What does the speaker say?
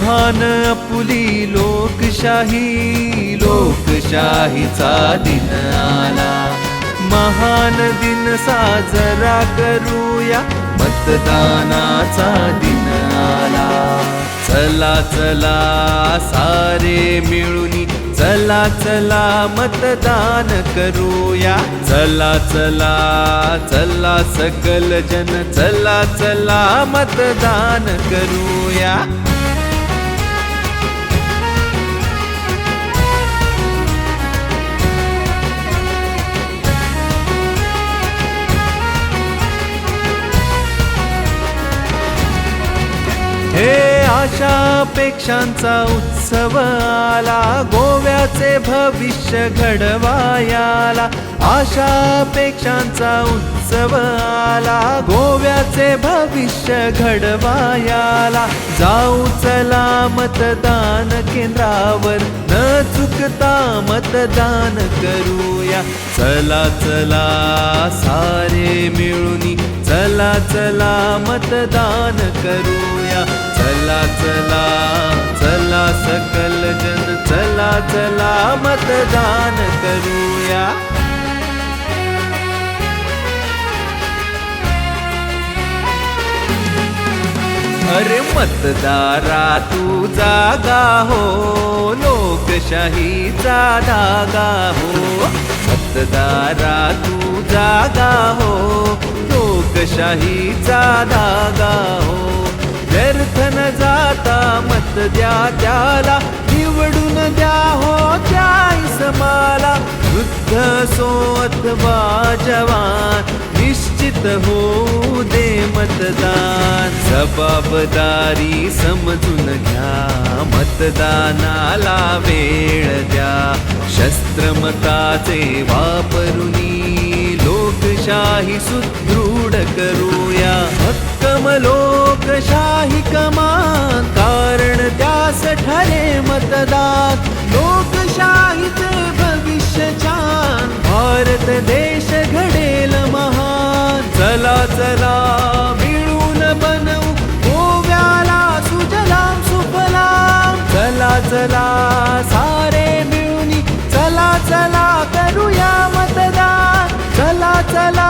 महान आपुली लोकशाही, लोकशाहीचा दिन आला. महान दिन साजरा करूया, मतदानाचा दिन आला. चला चला सारे मिळूनी, चला चला मतदान करूया. चला चला चला सकल जन, चला चला मतदान करूया. हे आशा अपेक्षांचा उत्सव आला, गोव्याचे भविष्य घडवायाला. आशा अपेक्षांचा उत्सव आला, गोव्याचे भविष्य घडवायाला. जाऊ चला मतदान केंद्रावर, न चुकता मतदान करूया. चला चला सारे मिळूनी, चला चला मतदान करूया. चला चला चला सकल जन, चला चला मतदान करूया. अरे मतदारा तू जागा हो, लोकशाहीचा धागा हो. मतदारा तू जागा हो, लोकशाहीचा धागा हो. व्यर्थ न जाता मत द्या त्याला, निवडून द्या हो त्या इसमाला. वृद्ध असो अथवा जवान, निश्चित होऊ दे मतदान. जबाबदारी समजून घ्या, मतदानाला वेळ द्या. शस्त्रमताचे वापरुनी, लोकशाही सुदृढ करूया. भक्कम लोकशाही कमान, कारण त्यास ठरे मतदान. लोकशाहीचे भविष्य छान, भारत देश घडेल महान. चला चला मिळून बनवू गोव्याला सुजलाम सुफलाम. चला चला सारे मिळूनी, चला चला करूया मतदान. चला चला